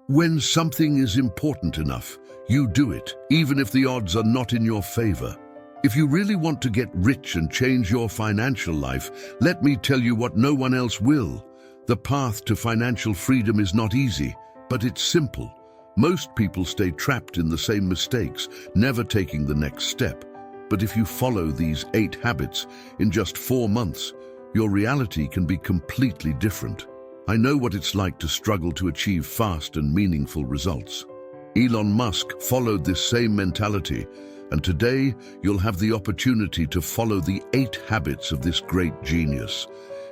When something is important enough, you do it, even if the odds are not in your favor. If you really want to get rich and change your financial life, let me tell you what no one else will. The path to financial freedom is not easy, but it's simple. Most people stay trapped in the same mistakes, never taking the next step. But if you follow these 8 habits in just 4 months, your reality can be completely different. I know what it's like to struggle to achieve fast and meaningful results. Elon Musk followed this same mentality, and today you'll have the opportunity to follow the 8 habits of this great genius.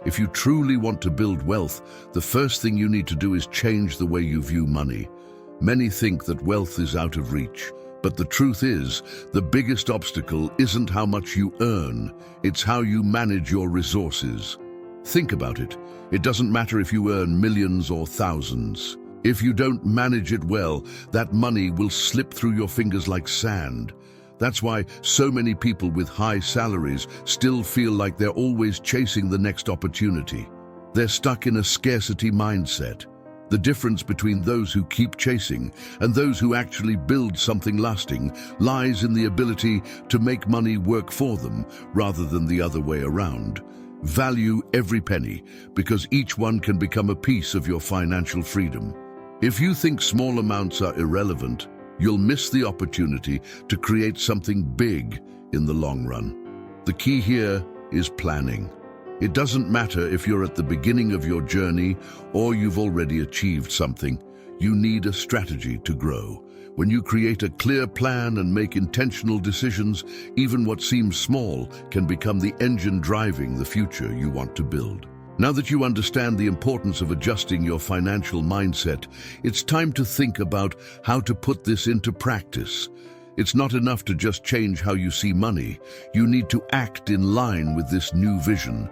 If you truly want to build wealth, the first thing you need to do is change the way you view money. Many think that wealth is out of reach, but the truth is, the biggest obstacle isn't how much you earn, it's how you manage your resources. Think about it. It doesn't matter if you earn millions or thousands. If you don't manage it well, that money will slip through your fingers like sand. That's why so many people with high salaries still feel like they're always chasing the next opportunity. They're stuck in a scarcity mindset. The difference between those who keep chasing and those who actually build something lasting lies in the ability to make money work for them rather than the other way around. Value every penny, because each one can become a piece of your financial freedom. If you think small amounts are irrelevant, you'll miss the opportunity to create something big in the long run. The key here is planning. It doesn't matter if you're at the beginning of your journey or you've already achieved something. You need a strategy to grow. When you create a clear plan and make intentional decisions, even what seems small can become the engine driving the future you want to build. Now that you understand the importance of adjusting your financial mindset, it's time to think about how to put this into practice. It's not enough to just change how you see money. You need to act in line with this new vision.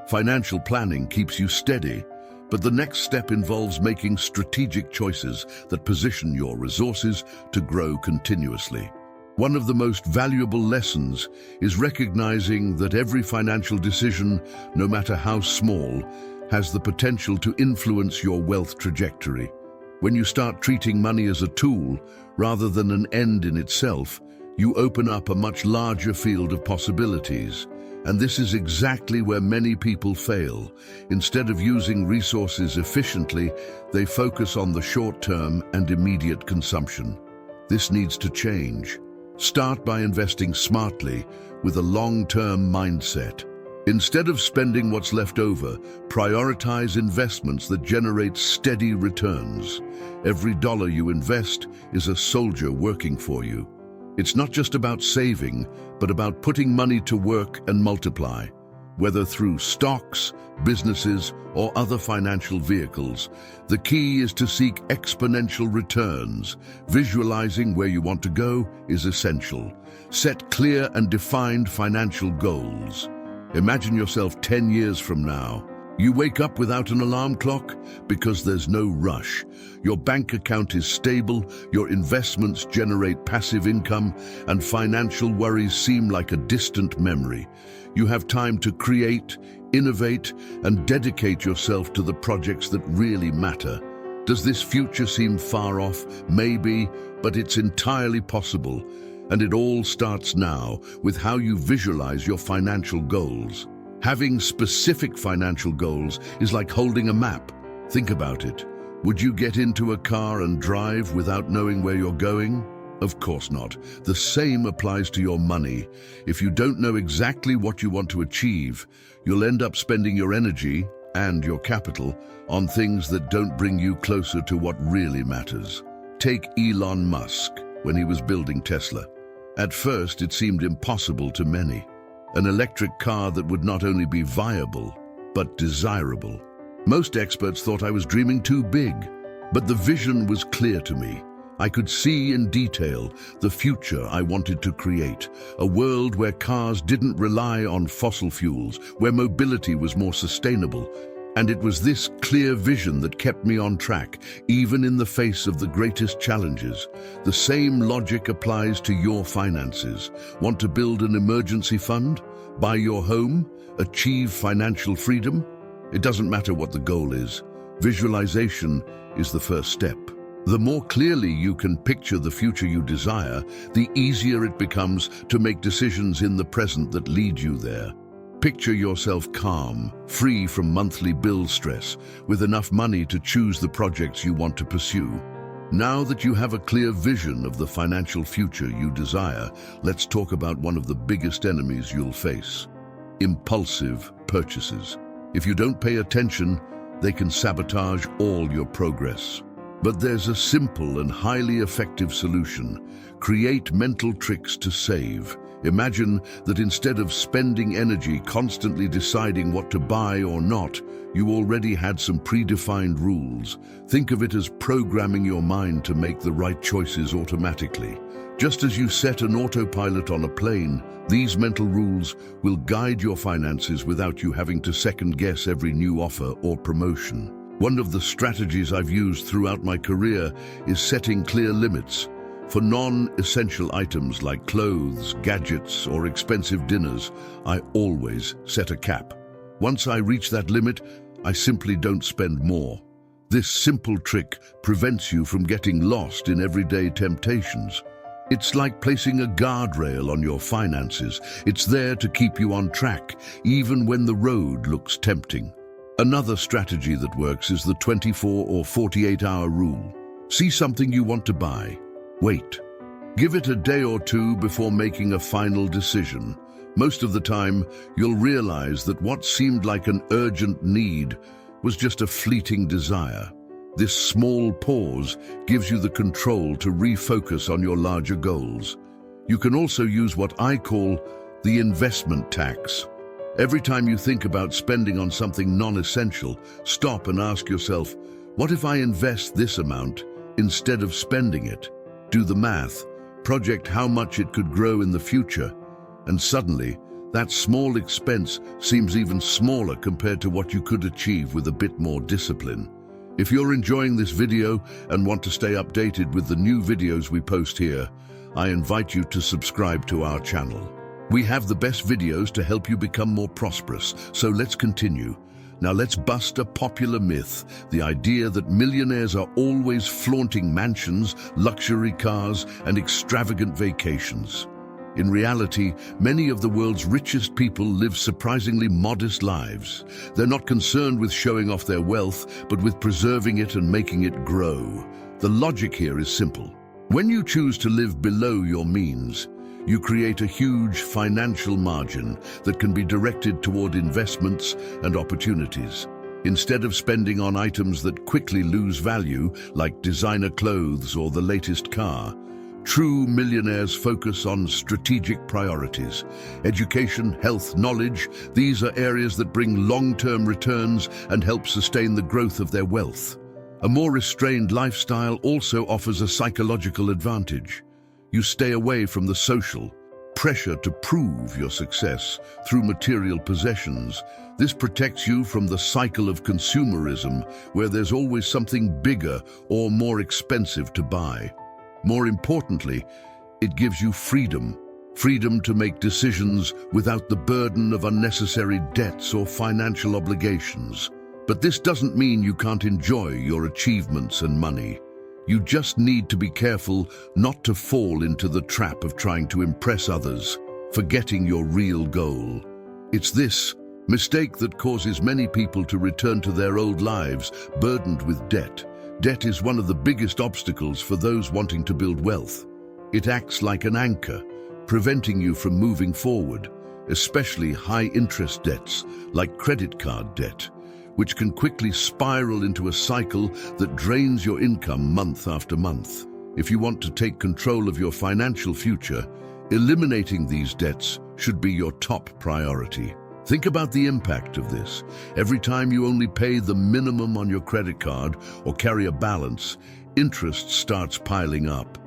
Financial planning keeps you steady, but the next step involves making strategic choices that position your resources to grow continuously. One of the most valuable lessons is recognizing that every financial decision, no matter how small, has the potential to influence your wealth trajectory. When you start treating money as a tool rather than an end in itself, you open up a much larger field of possibilities. And this is exactly where many people fail. Instead of using resources efficiently, they focus on the short-term and immediate consumption. This needs to change. Start by investing smartly with a long-term mindset. Instead of spending what's left over, prioritize investments that generate steady returns. Every dollar you invest is a soldier working for you. It's not just about saving, but about putting money to work and multiply. Whether through stocks, businesses, or other financial vehicles, the key is to seek exponential returns. Visualizing where you want to go is essential. Set clear and defined financial goals. Imagine yourself 10 years from now. You wake up without an alarm clock because there's no rush. Your bank account is stable, your investments generate passive income, and financial worries seem like a distant memory. You have time to create, innovate, and dedicate yourself to the projects that really matter. Does this future seem far off? Maybe, but it's entirely possible. And it all starts now with how you visualize your financial goals. Having specific financial goals is like holding a map. Think about it. Would you get into a car and drive without knowing where you're going? Of course not. The same applies to your money. If you don't know exactly what you want to achieve, you'll end up spending your energy and your capital on things that don't bring you closer to what really matters. Take Elon Musk when he was building Tesla. At first, it seemed impossible to many. An electric car that would not only be viable, but desirable. Most experts thought I was dreaming too big, but the vision was clear to me. I could see in detail the future I wanted to create, a world where cars didn't rely on fossil fuels, where mobility was more sustainable. And it was this clear vision that kept me on track, even in the face of the greatest challenges. The same logic applies to your finances. Want to build an emergency fund? Buy your home? Achieve financial freedom? It doesn't matter what the goal is. Visualization is the first step. The more clearly you can picture the future you desire, the easier it becomes to make decisions in the present that lead you there. Picture yourself calm, free from monthly bill stress, with enough money to choose the projects you want to pursue. Now that you have a clear vision of the financial future you desire, let's talk about one of the biggest enemies you'll face: impulsive purchases. If you don't pay attention, they can sabotage all your progress. But there's a simple and highly effective solution. Create mental tricks to save. Imagine that instead of spending energy constantly deciding what to buy or not, you already had some predefined rules. Think of it as programming your mind to make the right choices automatically. Just as you set an autopilot on a plane, these mental rules will guide your finances without you having to second-guess every new offer or promotion. One of the strategies I've used throughout my career is setting clear limits. For non-essential items like clothes, gadgets, or expensive dinners, I always set a cap. Once I reach that limit, I simply don't spend more. This simple trick prevents you from getting lost in everyday temptations. It's like placing a guardrail on your finances. It's there to keep you on track, even when the road looks tempting. Another strategy that works is the 24 or 48-hour rule. See something you want to buy. Wait. Give it a day or two before making a final decision. Most of the time, you'll realize that what seemed like an urgent need was just a fleeting desire. This small pause gives you the control to refocus on your larger goals. You can also use what I call the investment tax. Every time you think about spending on something non-essential, stop and ask yourself, what if I invest this amount instead of spending it? Do the math, project how much it could grow in the future, and suddenly, that small expense seems even smaller compared to what you could achieve with a bit more discipline. If you're enjoying this video and want to stay updated with the new videos we post here, I invite you to subscribe to our channel. We have the best videos to help you become more prosperous, so let's continue. Now let's bust a popular myth, the idea that millionaires are always flaunting mansions, luxury cars, and extravagant vacations. In reality, many of the world's richest people live surprisingly modest lives. They're not concerned with showing off their wealth, but with preserving it and making it grow. The logic here is simple. When you choose to live below your means, you create a huge financial margin that can be directed toward investments and opportunities. Instead of spending on items that quickly lose value, like designer clothes or the latest car, true millionaires focus on strategic priorities. Education, health, knowledge, these are areas that bring long-term returns and help sustain the growth of their wealth. A more restrained lifestyle also offers a psychological advantage. You stay away from the social pressure to prove your success through material possessions. This protects you from the cycle of consumerism, where there's always something bigger or more expensive to buy. More importantly, it gives you freedom to make decisions without the burden of unnecessary debts or financial obligations. But this doesn't mean you can't enjoy your achievements and money. You just need to be careful not to fall into the trap of trying to impress others, forgetting your real goal. It's this mistake that causes many people to return to their old lives burdened with debt. Debt is one of the biggest obstacles for those wanting to build wealth. It acts like an anchor, preventing you from moving forward, especially high-interest debts like credit card debt, which can quickly spiral into a cycle that drains your income month after month. If you want to take control of your financial future, eliminating these debts should be your top priority. Think about the impact of this. Every time you only pay the minimum on your credit card or carry a balance, interest starts piling up.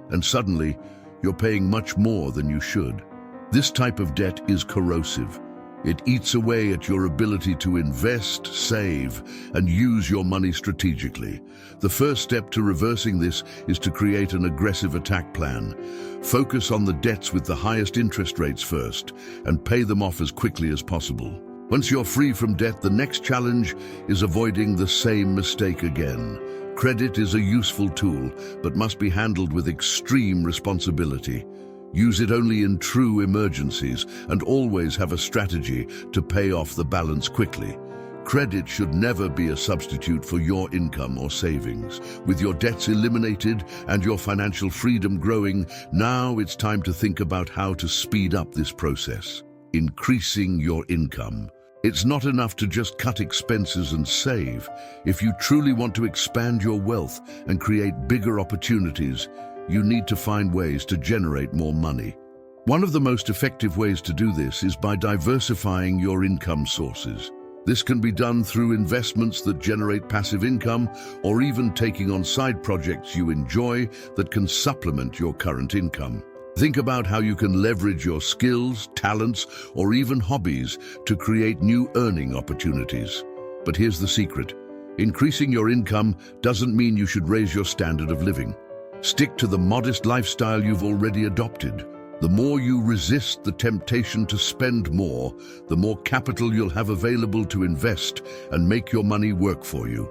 And suddenly, you're paying much more than you should. This type of debt is corrosive. It eats away at your ability to invest, save, and use your money strategically. The first step to reversing this is to create an aggressive attack plan. Focus on the debts with the highest interest rates first, and pay them off as quickly as possible. Once you're free from debt, the next challenge is avoiding the same mistake again. Credit is a useful tool, but must be handled with extreme responsibility. Use it only in true emergencies and always have a strategy to pay off the balance quickly. Credit should never be a substitute for your income or savings. With your debts eliminated and your financial freedom growing, now it's time to think about how to speed up this process. Increasing your income. It's not enough to just cut expenses and save. If you truly want to expand your wealth and create bigger opportunities, you need to find ways to generate more money. One of the most effective ways to do this is by diversifying your income sources. This can be done through investments that generate passive income or even taking on side projects you enjoy that can supplement your current income. Think about how you can leverage your skills, talents, or even hobbies to create new earning opportunities. But here's the secret. Increasing your income doesn't mean you should raise your standard of living. Stick to the modest lifestyle you've already adopted. The more you resist the temptation to spend more, the more capital you'll have available to invest and make your money work for you.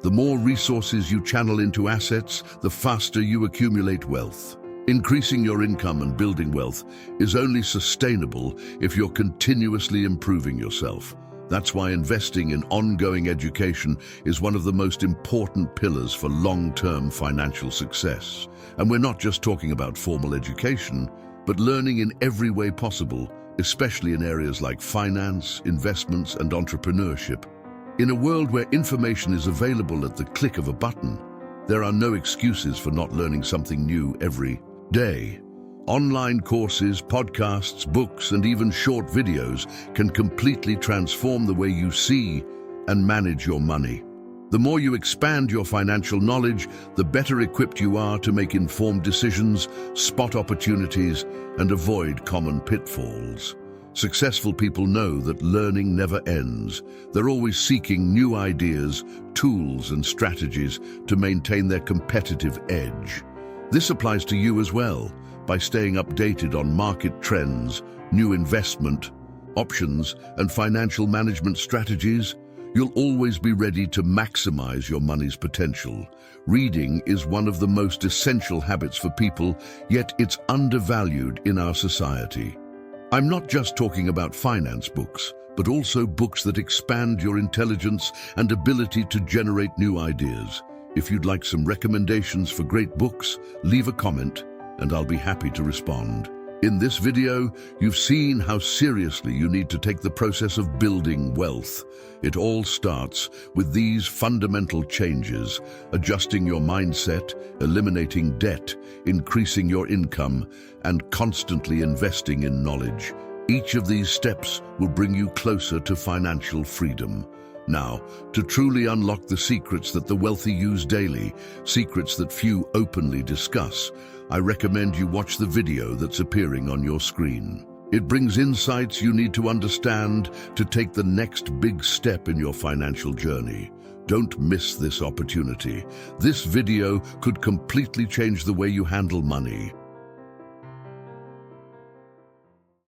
The more resources you channel into assets, the faster you accumulate wealth. Increasing your income and building wealth is only sustainable if you're continuously improving yourself. That's why investing in ongoing education is one of the most important pillars for long-term financial success. And we're not just talking about formal education, but learning in every way possible, especially in areas like finance, investments, and entrepreneurship. In a world where information is available at the click of a button, there are no excuses for not learning something new every day. Online courses, podcasts, books, and even short videos can completely transform the way you see and manage your money. The more you expand your financial knowledge, the better equipped you are to make informed decisions, spot opportunities, and avoid common pitfalls. Successful people know that learning never ends. They're always seeking new ideas, tools, and strategies to maintain their competitive edge. This applies to you as well. By staying updated on market trends, new investment options, and financial management strategies, you'll always be ready to maximize your money's potential. Reading is one of the most essential habits for people, yet it's undervalued in our society. I'm not just talking about finance books, but also books that expand your intelligence and ability to generate new ideas. If you'd like some recommendations for great books, leave a comment and I'll be happy to respond. In this video, you've seen how seriously you need to take the process of building wealth. It all starts with these fundamental changes: adjusting your mindset, eliminating debt, increasing your income, and constantly investing in knowledge. Each of these steps will bring you closer to financial freedom. Now, to truly unlock the secrets that the wealthy use daily, secrets that few openly discuss, I recommend you watch the video that's appearing on your screen. It brings insights you need to understand to take the next big step in your financial journey. Don't miss this opportunity. This video could completely change the way you handle money.